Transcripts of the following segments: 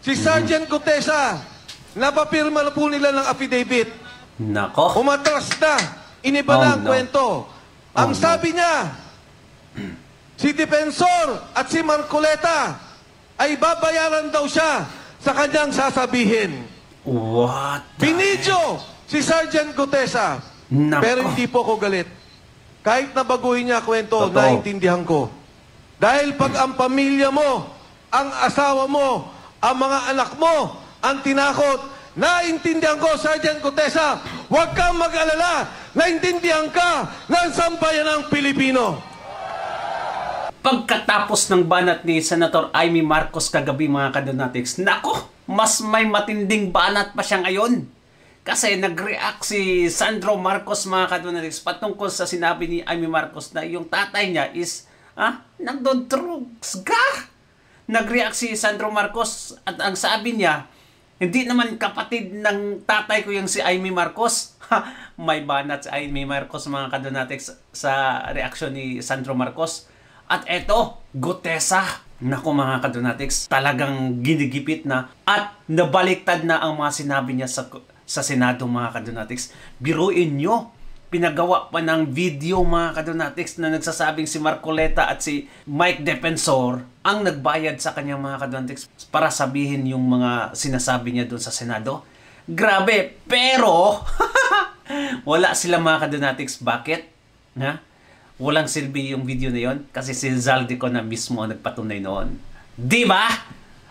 Si Sergeant Gutesa, napapirma na po nila ng affidavit. Nako. Umatras na. Iniba na ang kwento. Ang sabi niya, si Defensor at si Marcoleta ay babayaran daw siya sa kanyang sasabihin. What? Binidyo si Sergeant Gutesa. Nako. Pero hindi po ako galit. Kahit na baguhin niya kwento, Totoo. naintindihan ko. Dahil pag ang pamilya mo, ang asawa mo, ang mga anak mo, ang tinakot, naintindihan ko, Sergeant Gutesa, huwag kang mag-alala, naintindihan ka ng sambayanang Pilipino. Pagkatapos ng banat ni Senator Amy Marcos kagabi mga kadonatics, nako, mas may matinding banat pa siya ngayon. Kasi nag-react si Sandro Marcos mga kadonatics patungkol sa sinabi ni Amy Marcos na yung tatay niya is, nagdodrugs ka. Nag-react si Sandro Marcos at ang sabi niya, hindi naman kapatid ng tatay ko yung si Amy Marcos. May banat si Amy Marcos mga kadonatics sa reaksyon ni Sandro Marcos. At eto, Gutesa. Naku mga kadonatics, talagang ginigipit na at nabaliktad na ang mga sinabi niya sa Senado mga kadonatics. Biruin nyo, pinagawa pa ng video mga kadonatics na nagsasabing si Marcoleta at si Mike Defensor ang nagbayad sa kanya mga kadonatics para sabihin yung mga sinasabi niya doon sa Senado. Grabe, pero wala sila mga kadonatics. Bakit? Walang silbi yung video na yon kasi si Zaldico na mismo ang nagpatunay noon. Diba?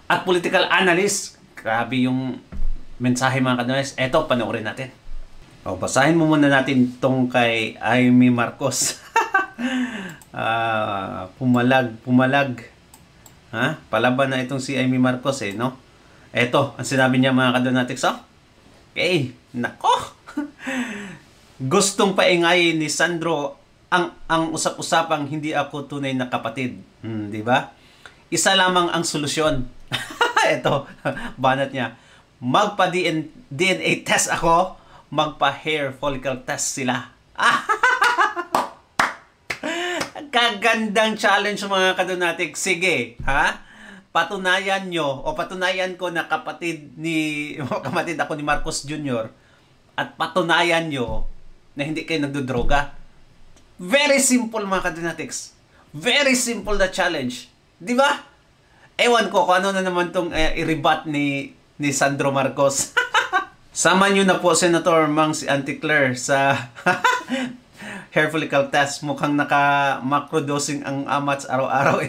At political analyst, grabe yung mensahe mga kadonatics. Eto, panoorin natin. Basahin mo muna natin tong kay Amy Marcos. Pumalag. Palaban na itong si Amy Marcos no? Eto, ang sinabi niya mga kadonatics. Okay, nako. Gustong paingayin ni Sandro ang usap-usapang hindi ako tunay na kapatid. Di ba? Isa lamang ang solusyon. Ito, banat niya. Magpa-DNA test ako, magpa-hair follicle test sila. Kagandang challenge mga kadonatics. Sige, patunayan nyo o patunayan ko na kapatid ako ni Marcos Jr. at patunayan nyo na hindi kayo nagdodroga. Very simple mga kadonatics. Very simple na challenge. Di ba? Ewan ko kung ano na naman tong i-rebut ni Sandro Marcos. Sama nyo na po Senator Mang si Auntie Claire sa hair follicle test. Mukhang naka-macrodosing ang amats araw-araw.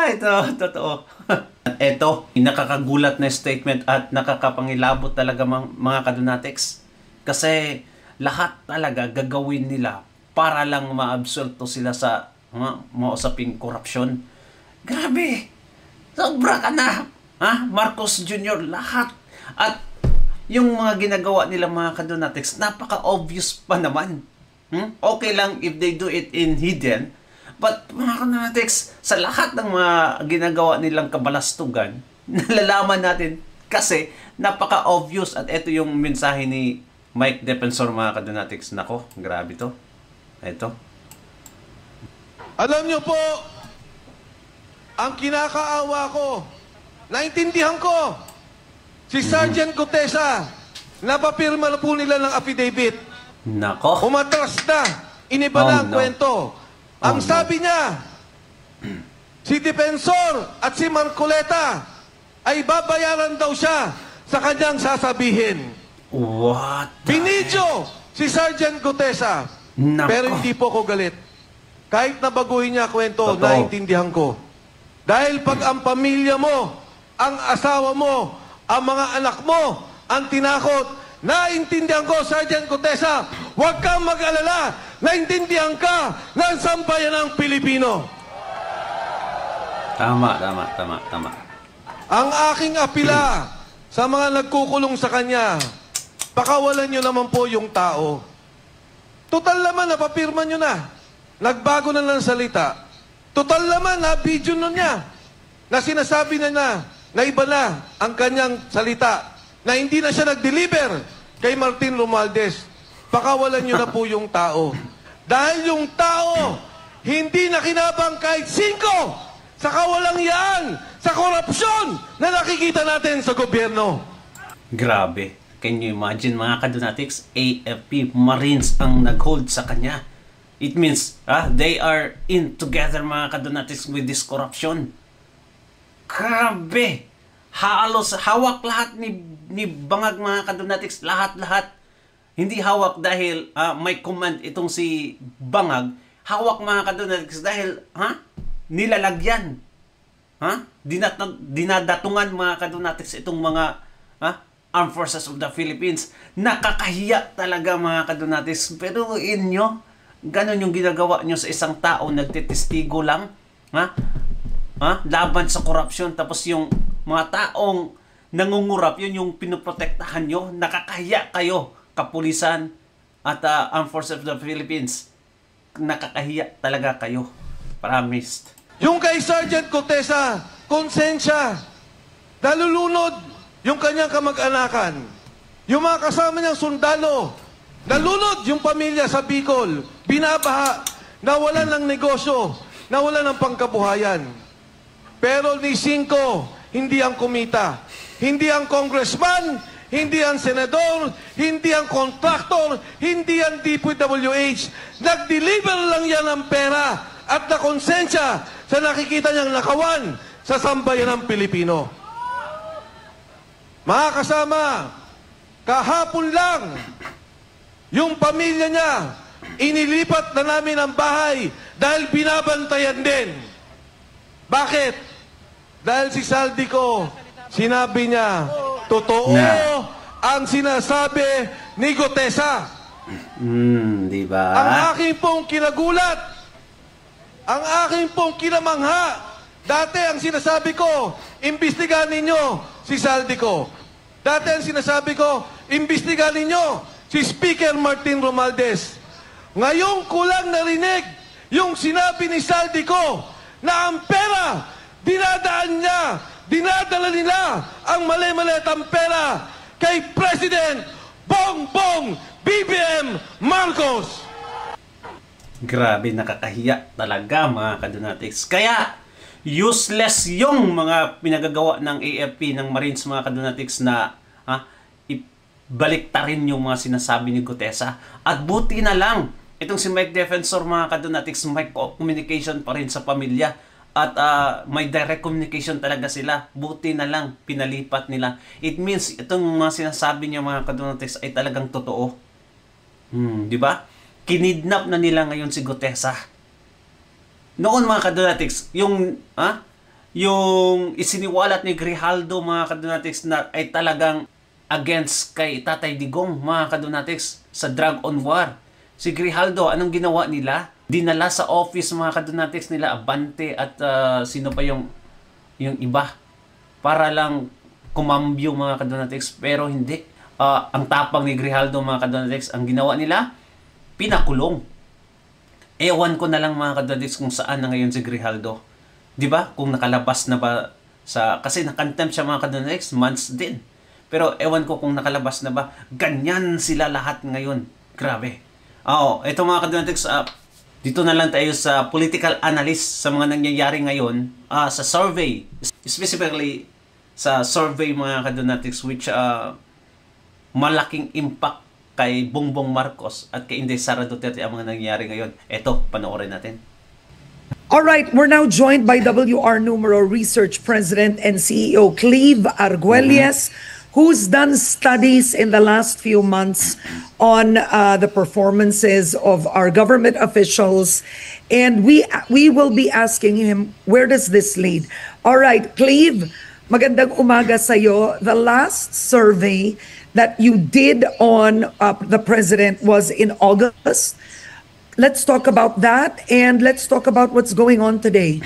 Ito, totoo. At ito, nakakagulat na statement at nakakapangilabot talaga mga kadonatics. Kasi lahat talaga gagawin nila para lang maabsulto sila sa mausaping korupsyon. Grabe! Sobra ka na! Marcos Jr. lahat. At yung mga ginagawa nila mga kadonatics, napaka-obvious pa naman. Okay lang if they do it in hidden. But mga kadonatics, sa lahat ng mga ginagawa nilang kabalastugan, nalalaman natin kasi napaka-obvious. At ito yung mensahe ni Mike Defensor mga kadonatics. Nako, grabe to. Ito. Alam niyo po, ang kinakaawa ko, naintindihan ko, si Sergeant Gutesa, napapirma na po nila ng affidavit. Nako. Umatras na. Iniba na ang kwento. Ang sabi niya, si Defensor at si Marcoleta ay babayaran daw siya sa kanyang sasabihin. What? Binidyo si Sergeant Gutesa. Nako. Pero hindi po ako galit. Kahit na baguhin niya kwento, Totoo. naintindihan ko. Dahil pag ang pamilya mo, ang asawa mo, ang mga anak mo, ang tinakot, naintindihan ko, Sergeant Gutesa, huwag kang mag-alala, naintindihan ka ng sambayanang Pilipino. Tama. Ang aking apila sa mga nagkukulong sa kanya, pakawalan nyo naman po yung tao. Total naman, napapirma nyo na. Nagbago na lang salita. Total naman, na-video nun niya. Na sinasabi na iba na ang kanyang salita. Na hindi na siya nag-deliver kay Martin Romualdez. Pakawalan nyo na po yung tao. Dahil yung tao, hindi na kinabang kahit 5 sa kawalang yan, sa korupsyon na nakikita natin sa gobyerno. Grabe. Can you imagine mga kadonatics? AFP Marines ang nag-hold sa kanya. It means they are in together mga kadonatics with this corruption. Grabe. Halos hawak lahat ni Bangag mga kadonatics. Lahat-lahat. Hindi hawak dahil may command itong si Bangag. Hawak mga kadonatics dahil nilalagyan. Dinadatungan mga kadonatics itong mga Armed Forces of the Philippines. Nakakahiya talaga mga kadonatics. Pero inyo, ganon yung ginagawa nyo sa isang tao, nagtitestigo lang. Laban sa korupsyon. Tapos yung mga taong nangungurap, yun yung pinoprotektahan nyo. Nakakahiya kayo, kapulisan at Armed Forces of the Philippines. Nakakahiya talaga kayo. Promised. Yung kay Sergeant Cotesa, konsensya, nalulunod yung kanyang kamag-anakan. Yung mga kasama niyang sundalo, nalunod yung pamilya sa Bicol, binabaha, nawalan ng negosyo, nawalan ng pangkabuhayan. Pero ni Cinco, hindi ang kumita. Hindi ang congressman, hindi ang senador, hindi ang kontraktor, hindi ang DPWH. Nag-deliver lang yan ng pera at na konsensya sa nakikita niyang nakawan sa sambayan ng Pilipino. Mga kasama, kahapon lang, yung pamilya niya, inilipat na namin ang bahay dahil binabantayan din. Bakit? Dahil si Saldico, sinabi niya, totoo ang sinasabi ni Gotesa. Diba? Ang aking pong kinagulat, ang aking pong kinamangha, dati ang sinasabi ko, imbestigahan ninyo si Saldico. Dati ang sinasabi ko, imbestigahan ninyo si Speaker Martin Romualdez. Ngayon ko lang narinig yung sinabi ni Saldico na ang pera, dinadala nila ang mali-malitang pera kay President Bongbong BBM Marcos. Grabe, nakakahiya talaga mga kadonatics. Kaya, useless yung mga pinagagawa ng AFP, ng Marines mga kadonatics na ibaliktarin yung mga sinasabi ni Gotesa. At buti na lang, itong si Mike Defensor mga kadonatics, may communication pa rin sa pamilya. At may direct communication talaga sila. Buti na lang, pinalipat nila. It means, itong mga sinasabi niya mga kadonatics ay talagang totoo. Di ba? Kinidnap na nila ngayon si Gotesa. Noon mga kadonatics, yung isiniwalat ni Grijaldo mga kadonatics na ay talagang against kay Tatay Digong mga kadonatics sa drug on war. Si Grijaldo, anong ginawa nila? Dinala sa office mga kadonatics nila Abante at sino pa yung iba para lang kumambyo mga kadonatics, pero hindi. Ang tapang ni Grijaldo mga kadonatics, ang ginawa nila, pinakulong. Ewan ko na lang mga kadonatics kung saan na ngayon si Grijaldo. 'Di ba? Kung nakalabas na ba kasi nakantempt siya mga kadonatics, months din. Pero ewan ko kung nakalabas na ba. Ganyan sila lahat ngayon. Grabe. Ito mga kadonatics, dito na lang tayo sa political analyst sa mga nangyayari ngayon sa survey. Specifically sa survey mga kadonatics which malaking impact kay Bongbong Marcos at kay Inday Sara Duterte ang mga nangyayari ngayon. Ito, panoorin natin. All right, we're now joined by WR Numero Research President and CEO Cleve Arguelles, who's done studies in the last few months on the performances of our government officials, and we will be asking him, where does this lead? All right, Cleve, magandang umaga sa'yo. The last survey that you did on the president was in August. Let's talk about that, and let's talk about what's going on today.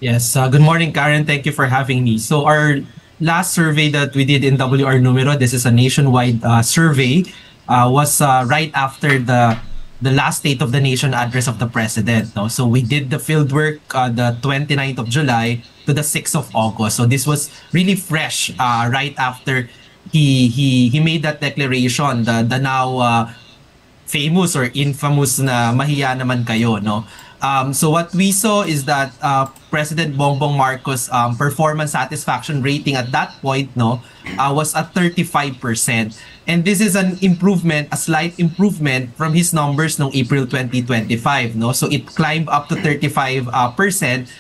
Yes, good morning, Karen. Thank you for having me. So our last survey that we did in WR Numero, this is a nationwide survey, was right after the last State of the Nation address of the president. No? So we did the fieldwork the 29th of July to the 6th of August. So this was really fresh right after he made that declaration, the now famous or infamous na mahiya naman kayo, no? So what we saw is that President Bongbong Marcos performance satisfaction rating at that point was at 35%. And this is an improvement, a slight improvement from his numbers noong April 2025, no? So it climbed up to 35%,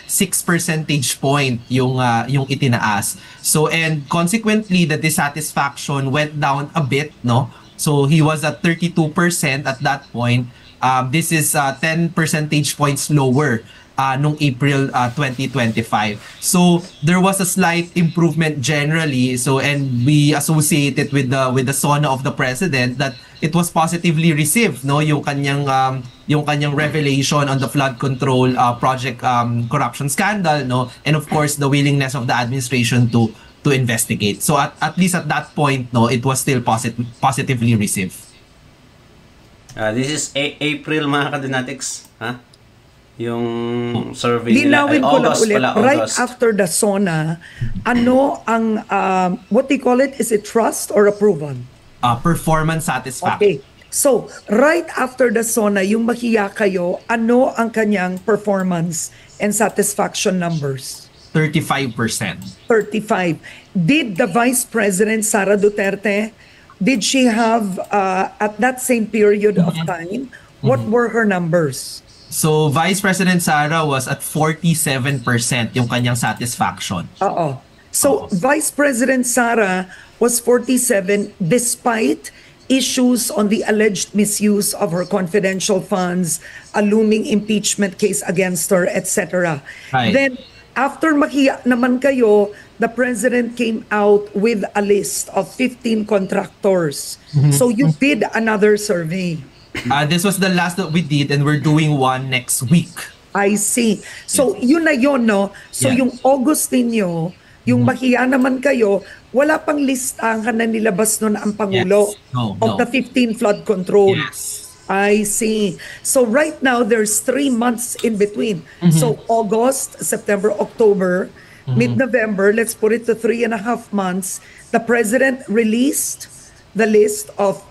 6 percentage point yung itinaas. So and consequently the dissatisfaction went down a bit, no? So he was at 32% at that point. This is 10 percentage points lower nung April 2025. So there was a slight improvement generally. So and we associate it with the SONA of the president that it was positively received, no, yung kanyang revelation on the flood control project corruption scandal, no, and of course the willingness of the administration to investigate. So at least at that point, no, it was still positively received. This is April, mga kadonatics, ha? Yung survey nila. Linawin ko lang August ulit, pala, right August. after the SONA, ano ang, what they call it, is it trust or approval? Performance satisfaction. Okay. So, right after the SONA, yung mahiya kayo, ano ang kanyang performance and satisfaction numbers? 35%. 35. Did the Vice President, Sara Duterte, did she have, at that same period of time, what were her numbers? So Vice President Sara was at 47% yung kanyang satisfaction. Oo. So, Vice President Sara was 47 despite issues on the alleged misuse of her confidential funds, a looming impeachment case against her, etc. Right. Then, after makiya naman kayo, the President came out with a list of 15 contractors. So, you did another survey. This was the last that we did and we're doing one next week. I see. So, yun na yun, no? So, Yeah. yung August ninyo, yung mahiya naman kayo, wala pang listahan na nilabas nun ang Pangulo Yes. No, of no. the 15 flood control. Yes. I see. So, right now, there's 3 months in between. So, August, September, October, mid-November, let's put it to 3.5 months, the President released the list of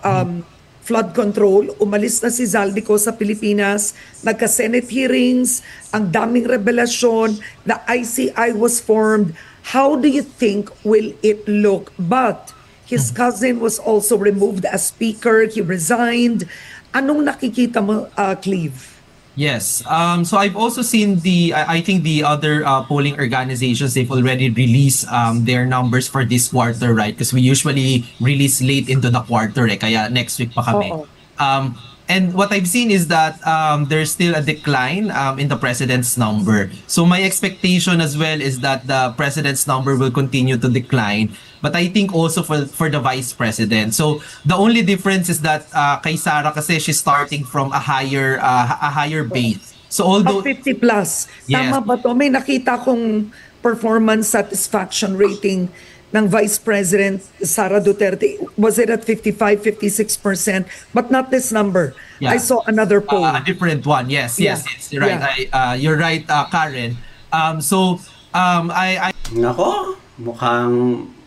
flood control. Umalis na si Zaldico sa Pilipinas, nagka-Senate hearings, ang daming revelasyon, the ICI was formed. How do you think will it look? But his cousin was also removed as speaker, he resigned. Anong nakikita mo, Cleve? Yes. So I've also seen I think the other polling organizations, they've already released their numbers for this quarter, right? Because we usually release late into the quarter, kaya next week pa kami. Oo. And what I've seen is that there's still a decline in the president's number. So my expectation as well is that the president's number will continue to decline. But I think also for the vice president. So the only difference is that kay Sara kasi she's starting from a higher base. So although 50 plus. Yes. Tama ba to? May nakita kong performance satisfaction rating ng Vice President Sara Duterte. Was it at 55, 56%? But not this number. Yeah. I saw another poll. a different one. Yes, Yeah. yes, you're right. You're right, Karen. So I Nako, mukhang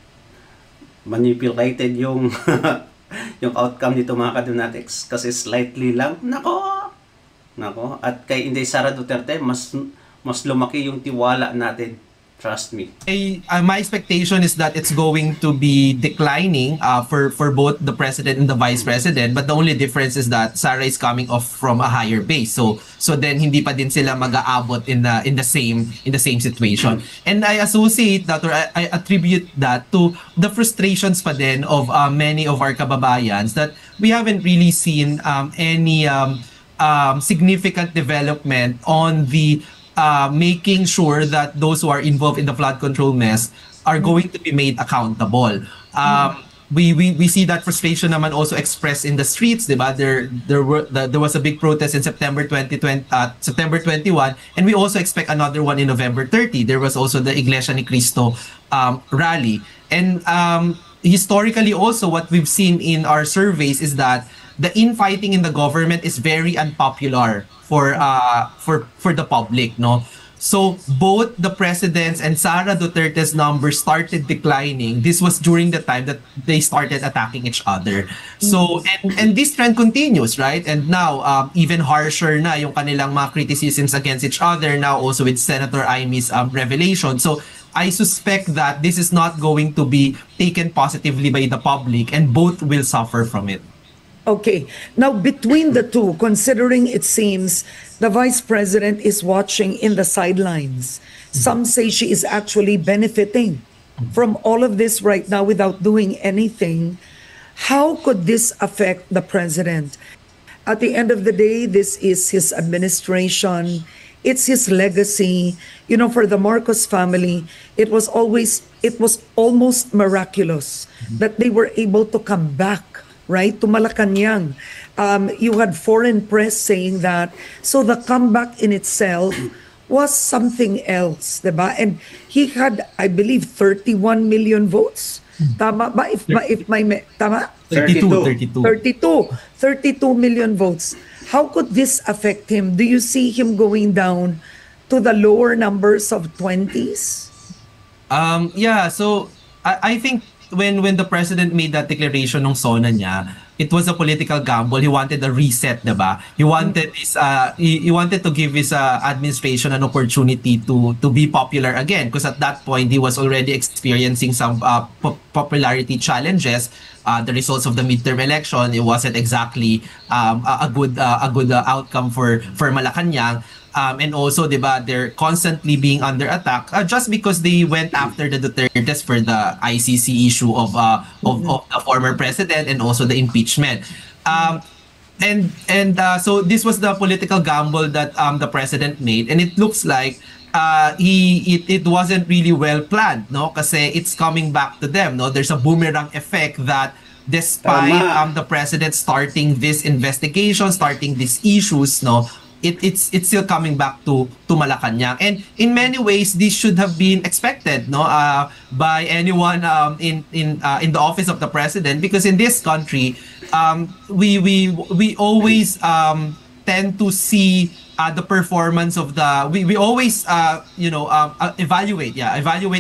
manipulated yung yung outcome nito, mga kadonatics, kasi slightly lang. Nako. At kay Inday Sara Duterte, mas lumaki yung tiwala natin. Trust me. my expectation is that it's going to be declining for both the president and the vice president, but the only difference is that Sara is coming off from a higher base, so then hindi pa din sila mag-aabot in the same situation. And I associate that, or I attribute that to the frustrations pa din of many of our kababayans that we haven't really seen any significant development on the making sure that those who are involved in the flood control mess are going to be made accountable. We see that frustration naman also expressed in the streets, diba? There was a big protest in September 21, and we also expect another one in November 30. There was also the Iglesia ni Cristo rally. And historically also, what we've seen in our surveys is that the infighting in the government is very unpopular for the public, no? So both the president's and Sara Duterte's numbers started declining. This was during the time that they started attacking each other. So and this trend continues, right? And now even harsher na yung kanilang mga criticisms against each other now also with Senator Imy's revelation. So I suspect that this is not going to be taken positively by the public and both will suffer from it. Okay. Now, between the two, considering it seems the vice president is watching in the sidelines, some say she is actually benefiting from all of this right now without doing anything. How could this affect the president? At the end of the day, this is his administration. It's his legacy. You know, for the Marcos family, it was almost miraculous that they were able to come back, right, to Malacanang. You had foreign press saying that. So the comeback in itself was something else, diba? And he had, I believe, 31 million votes. Tama ba? Tama? 32. 32 million votes. How could this affect him? Do you see him going down to the lower numbers of 20s? Yeah, so I think when the president made that declaration ng SONA niya, it was a political gamble. He wanted a reset, diba? He wanted this he wanted to give his administration an opportunity to be popular again, because at that point he was already experiencing some popularity challenges. The results of the midterm election, it wasn't exactly a good outcome for Malacanang. And also, diba, they're constantly being under attack just because they went after the Dutertes for the ICC issue of the former president and also the impeachment. So this was the political gamble that the president made, and it looks like it wasn't really well planned, no? Kasi it's coming back to them, no? There's a boomerang effect that despite the president starting this investigation, starting these issues, no, it's still coming back to Malacanang. And in many ways, this should have been expected, no, by anyone in the office of the president, because in this country, we always tend to see the performance of we always evaluate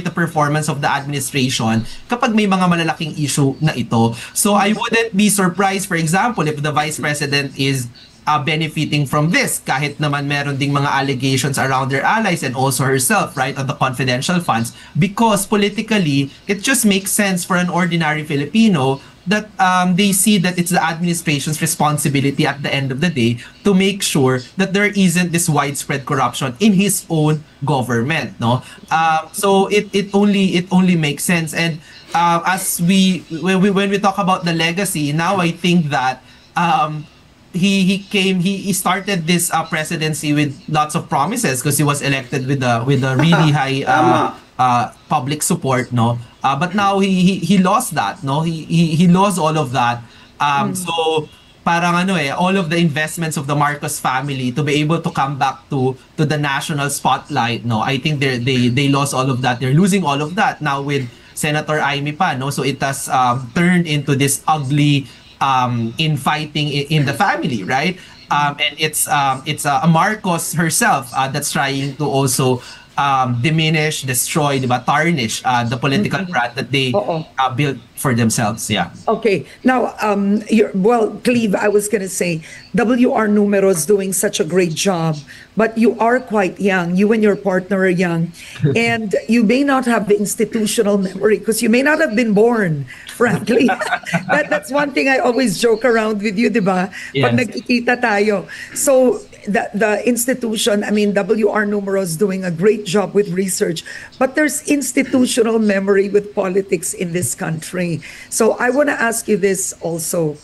the performance of the administration kapag may mga malalaking issue na ito. So I wouldn't be surprised, for example, if the vice president is benefiting from this, kahit naman meron ding mga allegations around their allies and also herself, right, on the confidential funds, because politically it just makes sense for an ordinary Filipino that they see that it's the administration's responsibility at the end of the day to make sure that there isn't this widespread corruption in his own government, no? So it only makes sense. And when we talk about the legacy, now I think that he started this presidency with lots of promises because he was elected with a really high public support, no? But now he lost that, no? He lost all of that. So parang all of the investments of the Marcos family to be able to come back to the national spotlight, no? I think they lost all of that. They're losing all of that now with Senator Amy pa, no? So it has turned into this ugly infighting in the family, right? And it's Marcos herself that's trying to also diminish, destroy, diba, tarnish the political brand that they built for themselves. Yeah. Okay. Now, Cleve, I was going to say, WR Numero is doing such a great job, but you are quite young. You and your partner are young, and you may not have the institutional memory because you may not have been born, frankly. That's one thing I always joke around with you, diba? Yes. Pag nagkikita tayo. So, the institution, I mean, WR Numero is doing a great job with research, but there's institutional memory with politics in this country. So I want to ask you this also.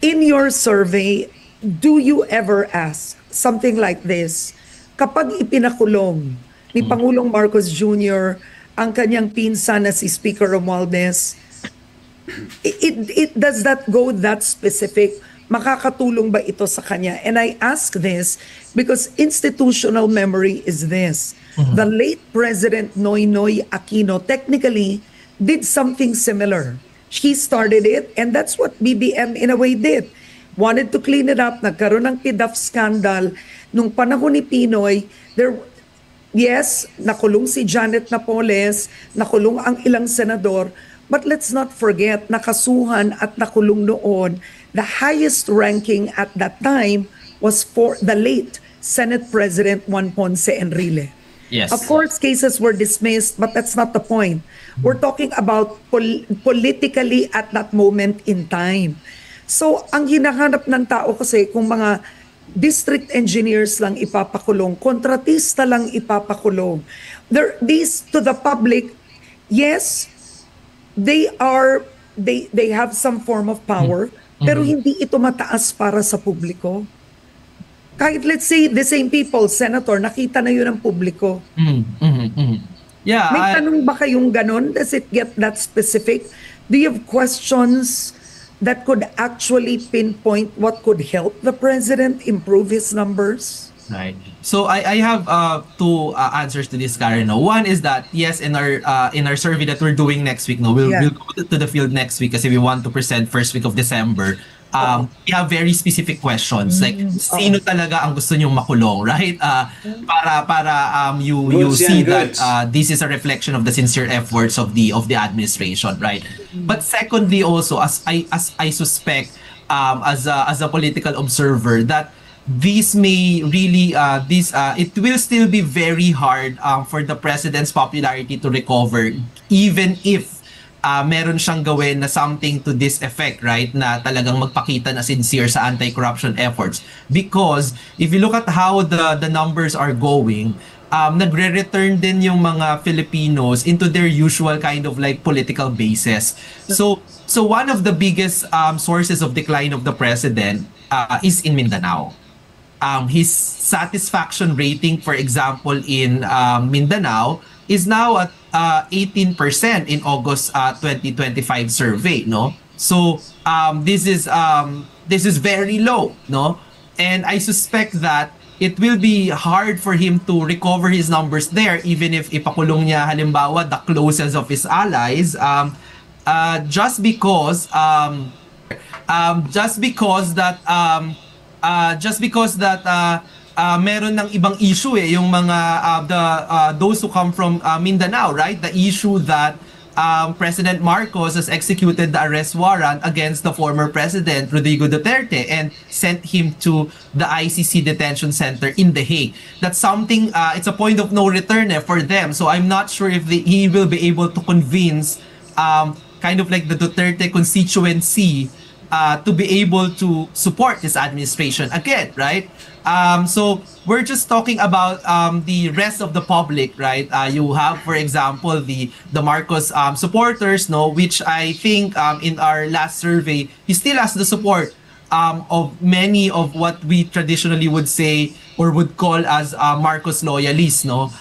In your survey, do you ever ask something like this? Kapag ipinakulong ni Pangulong Marcos Jr. ang kanyang pinsan na si Speaker Romualdez, it does that go that specific? Makakatulong ba ito sa kanya? And I ask this because institutional memory is this. The late President Noynoy Aquino technically did something similar. He started it, and that's what BBM in a way did. Wanted to clean it up, nagkaroon ng PDAF scandal. Nung panahon ni Pinoy, yes, nakulong si Janet Napoles, nakulong ang ilang senador, but let's not forget, nakasuhan at nakulong noon, the highest ranking at that time was for the late Senate President Juan Ponce Enrile. Yes. Of course, cases were dismissed, but that's not the point. We're talking about politically at that moment in time. So, ang hinahanap ng tao kasi kung mga district engineers lang ipapakulong, kontratista lang ipapakulong. These to the public, yes, they have some form of power, pero hindi ito mataas para sa publiko. Kahit let's say the same people, Senator, nakita na yun ng publiko. Yeah. May tanong ba kayong ganon? Does it get that specific? Do you have questions that could actually pinpoint what could help the president improve his numbers? Right. So I have two answers to this, Karen. No? One is that yes, in our survey that we're doing next week, no, we'll go to the field next week kasi we want to present first week of December. We have very specific questions like sino talaga ang gusto nyong makulong, right? Para you see that this is a reflection of the sincere efforts of the administration, right? But secondly, also as I suspect as a political observer that this may really it will still be very hard for the president's popularity to recover even if meron siyang gawin na something to this effect, right? Na talagang magpakita na sincere sa anti-corruption efforts. Because if you look at how the numbers are going, nagre-return din yung mga Filipinos into their usual kind of like political bases. So one of the biggest sources of decline of the president is in Mindanao. His satisfaction rating, for example, in Mindanao is now at 18% in August 2025 survey, no? So this is very low, no? And I suspect that it will be hard for him to recover his numbers there even if ipakulong niya halimbawa the closest of his allies just because meron ng ibang issue yung mga those who come from Mindanao, right? The issue that President Marcos has executed the arrest warrant against the former president Rodrigo Duterte and sent him to the ICC detention center in The Hague. That's something it's a point of no return for them. So I'm not sure if he will be able to convince kind of like the Duterte constituency to be able to support this administration again, right? So we're just talking about the rest of the public, right? You have, for example, the Marcos supporters, no, which I think in our last survey, he still has the support of many of what we traditionally would say or would call as Marcos loyalists, no,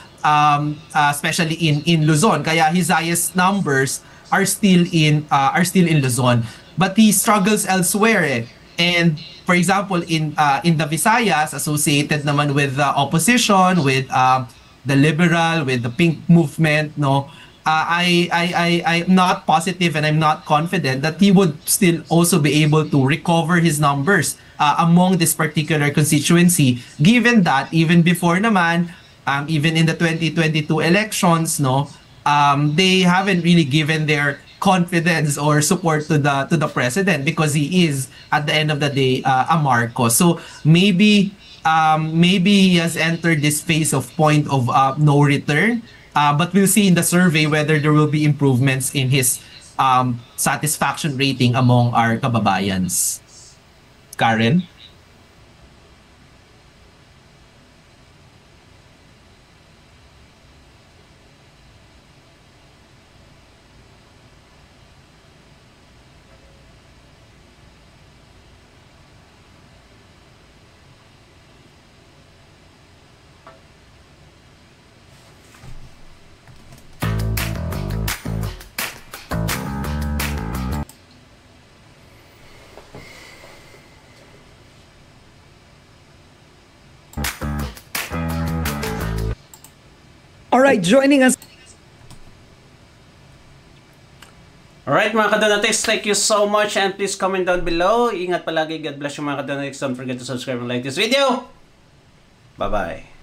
especially in Luzon. Kaya his highest numbers are still in Luzon. But he struggles elsewhere eh. And for example, in the Visayas, associated naman with the opposition, with the liberal, with the pink movement, no, I'm not positive and I'm not confident that he would still also be able to recover his numbers among this particular constituency, given that even before naman, even in the 2022 elections, no, they haven't really given their confidence or support to the president because he is at the end of the day a Marcos. So maybe he has entered this phase of point of no return, but we'll see in the survey whether there will be improvements in his satisfaction rating among our kababayans. Karen? All right, joining us. Alright mga kadonatics, thank you so much and please comment down below. Ingat palagi, God bless you mga kadonatics. Don't forget to subscribe and like this video. Bye-bye.